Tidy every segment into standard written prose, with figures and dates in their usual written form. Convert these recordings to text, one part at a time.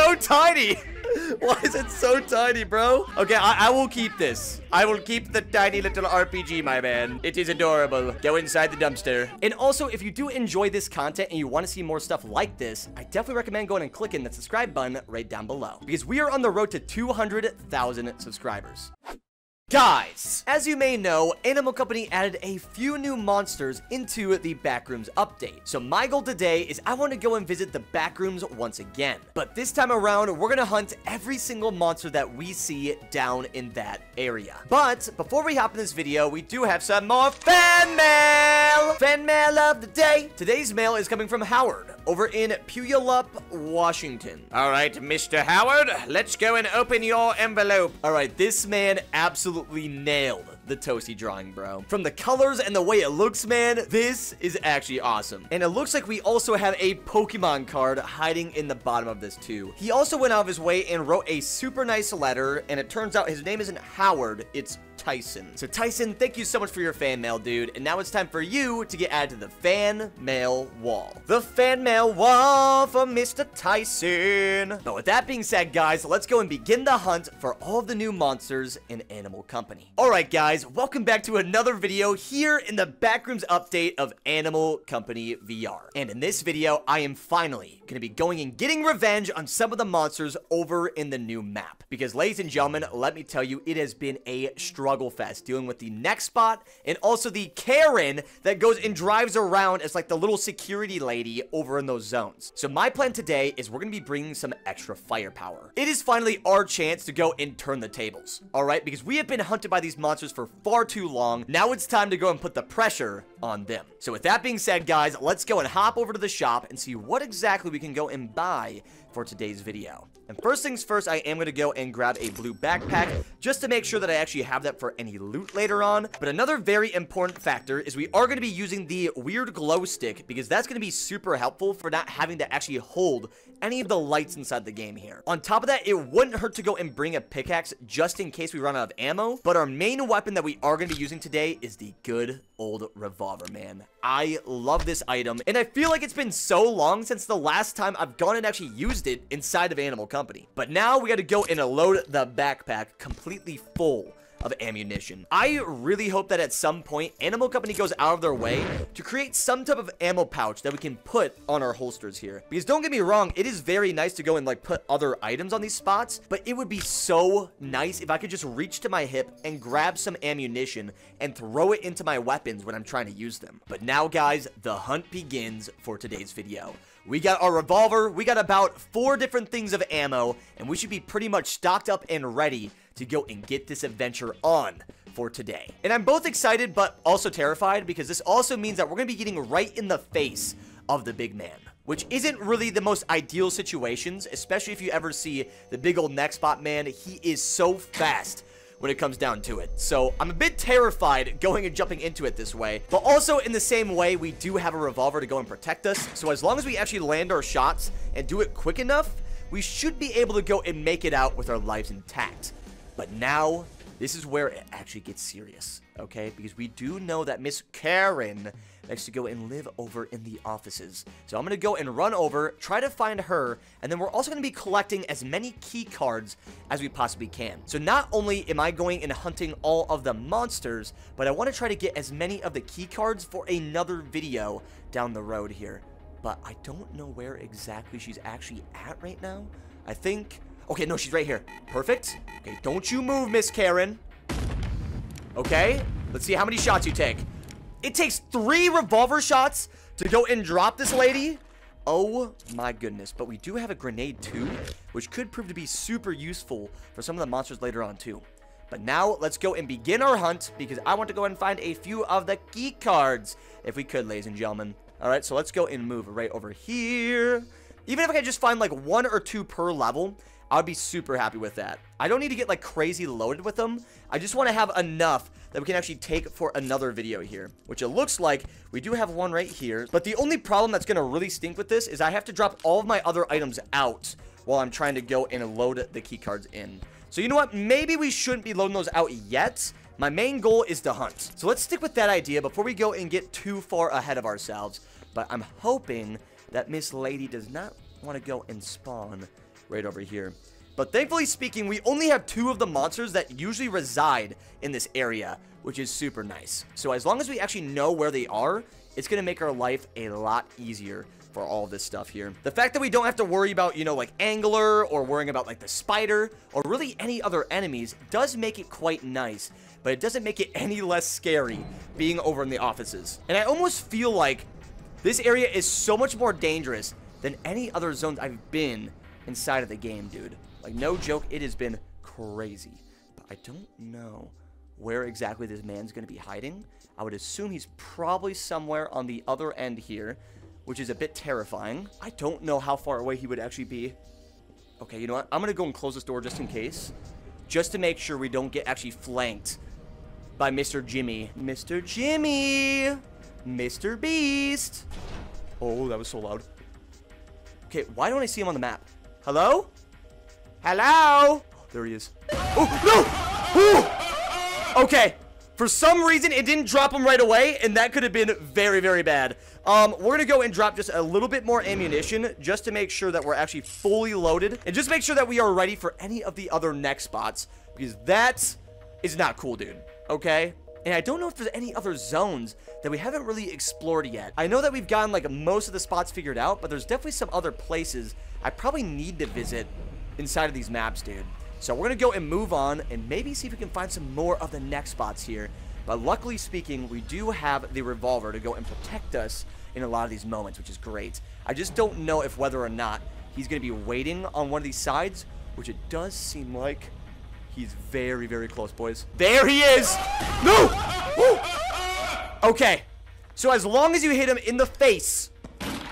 so tiny? Why is it so tiny, bro? Okay, I will keep this. I will keep the tiny little RPG, my man. It is adorable. Go inside the dumpster. And also, if you do enjoy this content and you want to see more stuff like this, I definitely recommend going and clicking that subscribe button right down below, because we are on the road to 200,000 subscribers. Guys, as you may know, Animal Company added a few new monsters into the Backrooms update. So my goal today is I want to go and visit the Backrooms once again. But this time around, we're going to hunt every single monster that we see down in that area. But before we hop in this video, we do have some more fan mail! Fan mail of the day! Today's mail is coming from Howard over in Puyallup, Washington. All right, Mr. Howard, let's go and open your envelope. All right, this man absolutely nailed the Toasty drawing, bro. From the colors and the way it looks, man, this is actually awesome. And it looks like we also have a Pokemon card hiding in the bottom of this too. He also went out of his way and wrote a super nice letter, and it turns out his name isn't Howard, it's Tyson. So Tyson, thank you so much for your fan mail, dude. And now it's time for you to get added to the fan mail wall. The fan mail wall for Mr. Tyson. But with that being said, guys, let's go and begin the hunt for all of the new monsters in Animal Company. All right, guys, welcome back to another video here in the Backrooms update of Animal Company VR. And in this video, I am finally going to be going and getting revenge on some of the monsters over in the new map. Because, ladies and gentlemen, let me tell you, it has been a struggle fest dealing with the next spot and also the Karen that goes and drives around as like the little security lady over in those zones. So my plan today is we're going to be bringing some extra firepower. It is finally our chance to go and turn the tables. All right, because we have been hunted by these monsters for far too long. Now it's time to go and put the pressure on them. So with that being said, guys, let's go and hop over to the shop and see what exactly we can go and buy for today's video. And first things first, I am going to go and grab a blue backpack just to make sure that I actually have that for any loot later on. But another very important factor is we are going to be using the weird glow stick, because that's going to be super helpful for not having to actually hold any of the lights inside the game here. On top of that, it wouldn't hurt to go and bring a pickaxe just in case we run out of ammo. But our main weapon that we are going to be using today is the good old revolver, man. I love this item, and I feel like it's been so long since the last time I've gone and actually used it inside of Animal Company. But now we got to go and load the backpack completely full of ammunition. I really hope that at some point Animal Company goes out of their way to create some type of ammo pouch that we can put on our holsters here. Because don't get me wrong, it is very nice to go and like put other items on these spots, but it would be so nice if I could just reach to my hip and grab some ammunition and throw it into my weapons when I'm trying to use them. But now, guys, the hunt begins for today's video. We got our revolver, we got about 4 different things of ammo, and we should be pretty much stocked up and ready to go and get this adventure on for today. And I'm both excited but also terrified, because this also means that we're going to be getting right in the face of the big man, which isn't really the most ideal situations, especially if you ever see the big old neck spot man. He is so fast when it comes down to it. So I'm a bit terrified going and jumping into it this way. But also in the same way, we do have a revolver to go and protect us. So as long as we actually land our shots and do it quick enough, we should be able to go and make it out with our lives intact. But now, this is where it actually gets serious, okay? Because we do know that Miss Karen likes to go and live over in the offices. So I'm going to go and run over, try to find her, and then we're also going to be collecting as many key cards as we possibly can. So not only am I going and hunting all of the monsters, but I want to try to get as many of the key cards for another video down the road here. But I don't know where exactly she's actually at right now. I think... Okay, no, she's right here. Perfect. Okay, don't you move, Miss Karen. Okay, let's see how many shots you take. It takes 3 revolver shots to go and drop this lady. Oh my goodness. But we do have a grenade too, which could prove to be super useful for some of the monsters later on too. But now let's go and begin our hunt, because I want to go and find a few of the key cards, if we could, ladies and gentlemen. All right, so let's go and move right over here. Even if I could just find like 1 or 2 per level, I would be super happy with that. I don't need to get like crazy loaded with them. I just want to have enough that we can actually take for another video here, which it looks like we do have one right here. But the only problem that's going to really stink with this is I have to drop all of my other items out while I'm trying to go and load the key cards in. So you know what? Maybe we shouldn't be loading those out yet. My main goal is to hunt. So let's stick with that idea before we go and get too far ahead of ourselves. But I'm hoping that Miss Lady does not want to go and spawn right over here. But thankfully speaking, we only have 2 of the monsters that usually reside in this area, which is super nice. So as long as we actually know where they are, it's going to make our life a lot easier for all of this stuff here. The fact that we don't have to worry about, you know, like Angler or worrying about like the spider or really any other enemies does make it quite nice, but it doesn't make it any less scary being over in the offices. And I almost feel like this area is so much more dangerous than any other zones I've been inside of the game, dude. Like, no joke, it has been crazy. But I don't know where exactly this man's going to be hiding. I would assume he's probably somewhere on the other end here, which is a bit terrifying. I don't know how far away he would actually be. Okay, you know what? I'm going to go and close this door just in case. Just to make sure we don't get actually flanked by Mr. Jimmy. Mr. Jimmy! Mr. Beast! Oh, that was so loud. Okay, why don't I see him on the map? Hello? Hello? There he is. Oh, no! Ooh! Okay. For some reason, it didn't drop him right away, and that could have been very, very bad. We're going to go and drop just a little bit more ammunition just to make sure that we're actually fully loaded, and just make sure that we are ready for any of the other next spots, because that is not cool, dude. Okay? And I don't know if there's any other zones that we haven't really explored yet. I know that we've gotten, like, most of the spots figured out, but there's definitely some other places I probably need to visit inside of these maps, dude. So we're going to go and move on and maybe see if we can find some more of the next spots here. But luckily speaking, we do have the revolver to go and protect us in a lot of these moments, which is great. I just don't know if whether or not he's going to be waiting on one of these sides, which it does seem like he's very, very close, boys. There he is! No! Woo! Okay. So as long as you hit him in the face,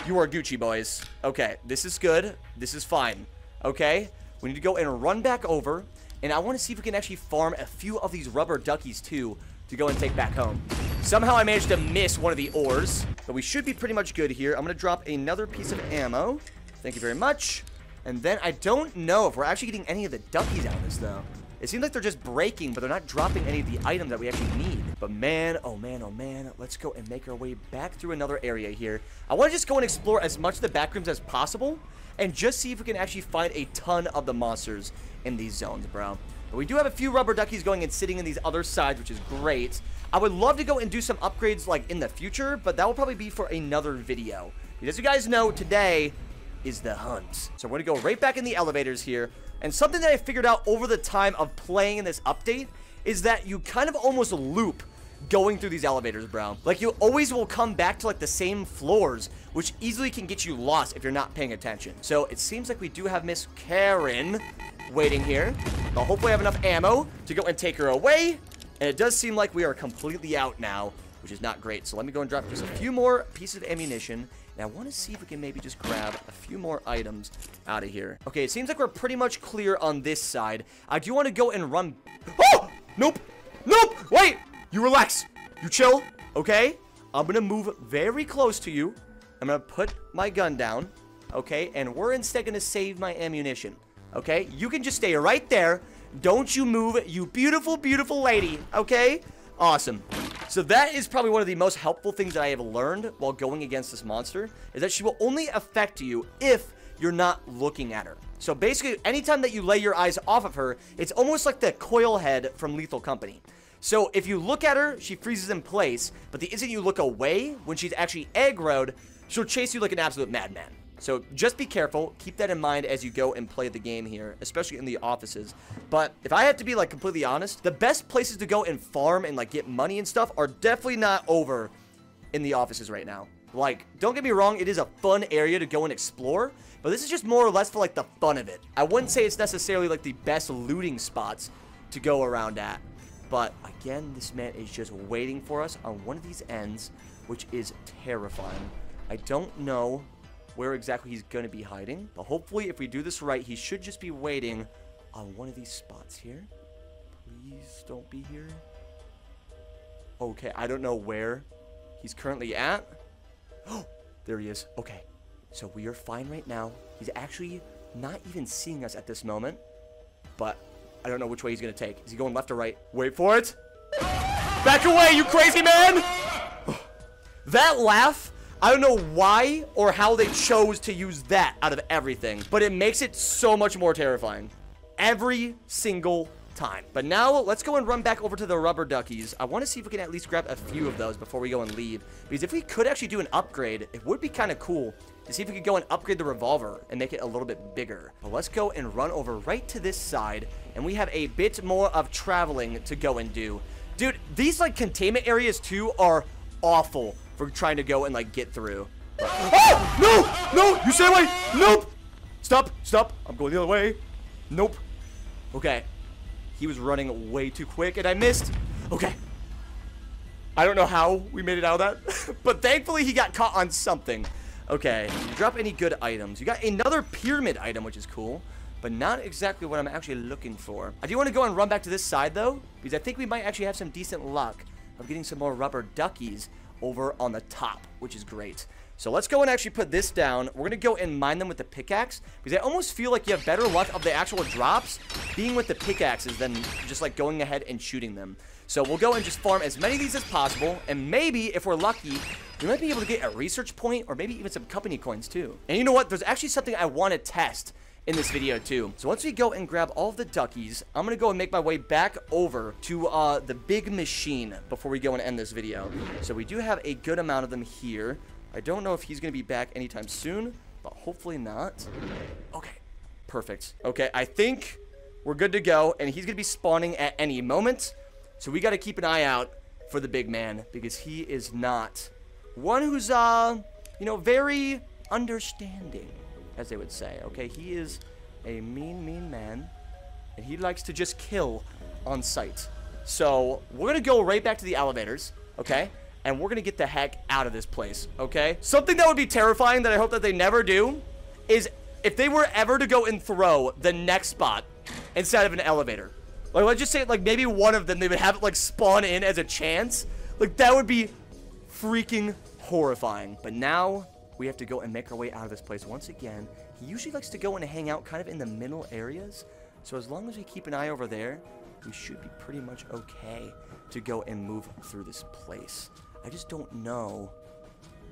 you are Gucci, boys. Okay, this is good. This is fine. Okay? We need to go and run back over, and I want to see if we can actually farm a few of these rubber duckies too to go and take back home. Somehow I managed to miss one of the ores, but we should be pretty much good here. I'm going to drop another piece of ammo. Thank you very much. And then I don't know if we're actually getting any of the duckies out of this, though. It seems like they're just breaking, but they're not dropping any of the items that we actually need. But man, oh man, oh man, let's go and make our way back through another area here. I want to just go and explore as much of the back rooms as possible, and just see if we can actually find a ton of the monsters in these zones, bro. But we do have a few rubber duckies going and sitting in these other sides, which is great. I would love to go and do some upgrades, like, in the future, but that will probably be for another video. Because as you guys know, today is the hunt. So we're going to go right back in the elevators here. And something that I figured out over the time of playing in this update is that you kind of almost loop going through these elevators, bro. Like, you always will come back to, like, the same floors, which easily can get you lost if you're not paying attention. So it seems like we do have Miss Karen waiting here. But hopefully I have enough ammo to go and take her away. And it does seem like we are completely out now, which is not great. So let me go and drop just a few more pieces of ammunition. And I want to see if we can maybe just grab a few more items out of here. Okay, it seems like we're pretty much clear on this side. I do want to go and run. Oh! Nope! Nope! Wait! You relax. You chill, okay? I'm going to move very close to you. I'm going to put my gun down, okay? And we're instead going to save my ammunition, okay? You can just stay right there. Don't you move, you beautiful, beautiful lady, okay? Awesome. So that is probably one of the most helpful things that I have learned while going against this monster, is that she will only affect you if you're not looking at her. So basically, anytime that you lay your eyes off of her, it's almost like the coil head from Lethal Company. So if you look at her, she freezes in place, but the instant you look away, when she's actually aggroed, she'll chase you like an absolute madman. So just be careful, keep that in mind as you go and play the game here, especially in the offices. But if I have to be, like, completely honest, the best places to go and farm and, like, get money and stuff are definitely not over in the offices right now. Like, don't get me wrong, it is a fun area to go and explore, but this is just more or less for, like, the fun of it. I wouldn't say it's necessarily, like, the best looting spots to go around at. But, again, this man is just waiting for us on one of these ends, which is terrifying. I don't know where exactly he's going to be hiding, but hopefully, if we do this right, he should just be waiting on one of these spots here. Please don't be here. Okay, I don't know where he's currently at. Oh, there he is. Okay, so we are fine right now. He's actually not even seeing us at this moment, but I don't know which way he's going to take. Is he going left or right? Wait for it. Back away, you crazy man! That laugh, I don't know why or how they chose to use that out of everything, but it makes it so much more terrifying every single time. But now let's go and run back over to the rubber duckies. I want to see if we can at least grab a few of those before we go and leave, because if we could actually do an upgrade, it would be kind of cool to see if we could go and upgrade the revolver and make it a little bit bigger. But let's go and run over right to this side, and we have a bit more of traveling to go and do. Dude, these like containment areas too are awful for trying to go and like get through. Oh! No! You stay away! Nope! Stop! I'm going the other way. Nope. Okay. He was running way too quick and I missed. Okay. I don't know how we made it out of that, but thankfully he got caught on something. Okay. Did you drop any good items? You got another pyramid item, which is cool, but not exactly what I'm actually looking for. I do want to go and run back to this side though, because I think we might actually have some decent luck of getting some more rubber duckies over on the top, which is great. So let's go and actually put this down. We're going to go and mine them with the pickaxe, because I almost feel like you have better luck of the actual drops being with the pickaxes than just like going ahead and shooting them. So we'll go and just farm as many of these as possible, and maybe if we're lucky, we might be able to get a research point or maybe even some company coins too. And you know what? There's actually something I want to test in this video too. So once we go and grab all of the duckies, I'm gonna go and make my way back over to the big machine before we go and end this video. So we do have a good amount of them here. I don't know if he's gonna be back anytime soon, but hopefully not. Okay, perfect. Okay, I think we're good to go, and he's gonna be spawning at any moment. So we gotta keep an eye out for the big man, because he is not one who's you know, very understanding, as they would say. Okay, he is a mean man, and he likes to just kill on sight. So we're gonna go right back to the elevators, okay, and we're gonna get the heck out of this place. Okay, something that would be terrifying that I hope that they never do is if they were ever to go and throw the next spot inside of an elevator. Like, let's just say like maybe one of them they would have it like spawn in as a chance. Like, that would be freaking horrifying. But now we have to go and make our way out of this place once again. He usually likes to go and hang out kind of in the middle areas. So as long as we keep an eye over there, we should be pretty much okay to go and move through this place. I just don't know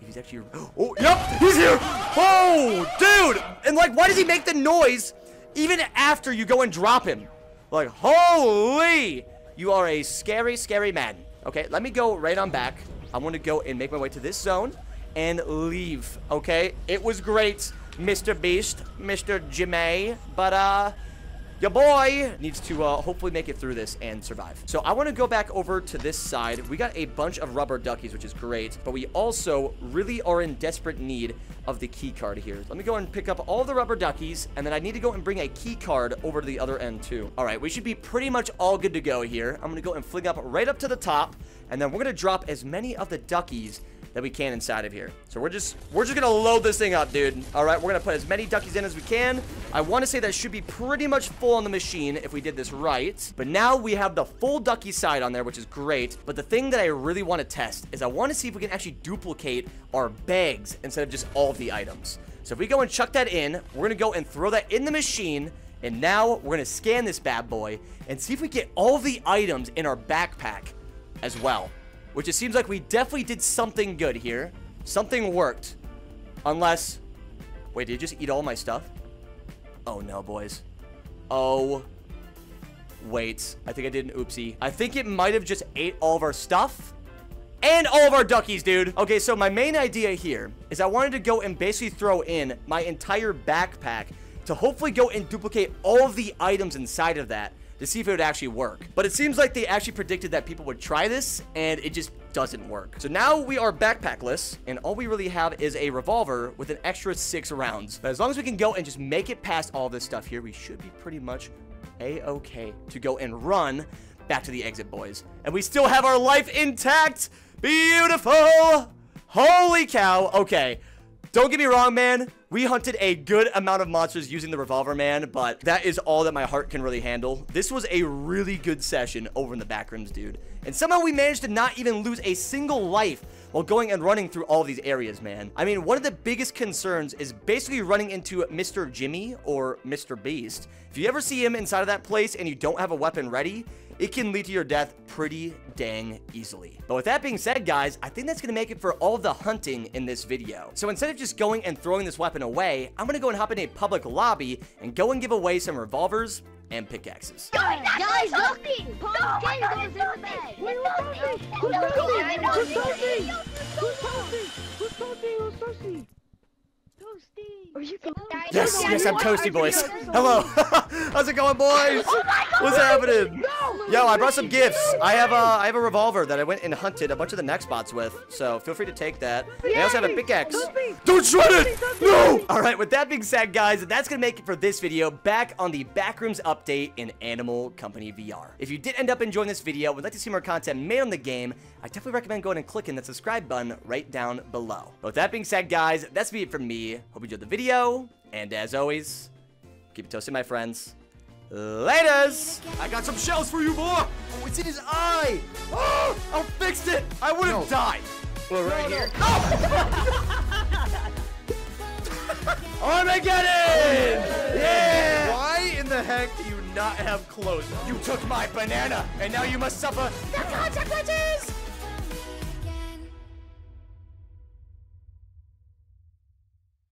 if he's actually... Oh, yep, he's here! Oh, dude! And like, why does he make the noise even after you go and drop him? Like, holy! You are a scary, scary man. Okay, let me go right on back. I want to go and make my way to this zone and leave, okay? It was great, Mr. Beast, Mr. Jimmy, but, your boy needs to, hopefully make it through this and survive. So I want to go back over to this side. We got a bunch of rubber duckies, which is great, but we also really are in desperate need of the key card here. Let me go and pick up all the rubber duckies, and then I need to go and bring a key card over to the other end too. All right, we should be pretty much all good to go here. I'm going to go and fling up right up to the top, and then we're going to drop as many of the duckies that we can inside of here. So we're just gonna load this thing up, dude. All right, we're gonna put as many duckies in as we can. I want to say that should be pretty much full on the machine if we did this right. But now we have the full ducky side on there, which is great. But the thing that I really want to test is I want to see if we can actually duplicate our bags instead of just all of the items. So if we go and chuck that in, we're gonna go and throw that in the machine. And now we're gonna scan this bad boy and see if we get all of the items in our backpack as well. Which it seems like we definitely did something good here. Something worked. Unless... Wait, did you just eat all my stuff? Oh, no, boys. Oh. Wait. I think I did an oopsie. I think it might have just ate all of our stuff. And all of our duckies, dude. Okay, so my main idea here is I wanted to go and basically throw in my entire backpack to hopefully go and duplicate all of the items inside of that to see if it would actually work. But it seems like they actually predicted that people would try this, and it just doesn't work. So now we are backpackless, and all we really have is a revolver with an extra 6 rounds. But as long as we can go and just make it past all this stuff here, we should be pretty much a-okay to go and run back to the exit, boys. And we still have our life intact. Beautiful. Holy cow. Okay. Don't get me wrong, man. We hunted a good amount of monsters using the revolver, man, but that is all that my heart can really handle. This was a really good session over in the backrooms, dude. And somehow we managed to not even lose a single life while going and running through all of these areas, man. I mean, one of the biggest concerns is basically running into Mr. Jimmy or Mr. Beast. If you ever see him inside of that place and you don't have a weapon ready, it can lead to your death pretty dang easily. But with that being said, guys, I think that's gonna make it for all of the hunting in this video. So instead of just going and throwing this weapon away, I'm gonna go and hop in a public lobby and go and give away some revolvers and pickaxes. Guys, look! Pumpkin goes in the bag! Who's Toasty? Yes, I'm Toasty, boys. Hello. How's it going, boys? What's happening? Yo, I brought some gifts. I have a revolver that I went and hunted a bunch of the next spots with, so feel free to take that. I also have a pickaxe. Don't shred it! No! Alright, with that being said, guys, that's gonna make it for this video back on the Backrooms update in Animal Company VR. If you did end up enjoying this video and would like to see more content made on the game, I definitely recommend going and clicking that subscribe button right down below. But with that being said, guys, that's it from me. Hope you enjoyed the video, and as always, keep it toasted, my friends. Laters! I got some shells for you, boy! Oh, it's in his eye! Oh, I fixed it! I would have died! Well, right here. Armageddon! Yeah! Why in the heck do you not have clothes? You took my banana, and now you must suffer the consequences!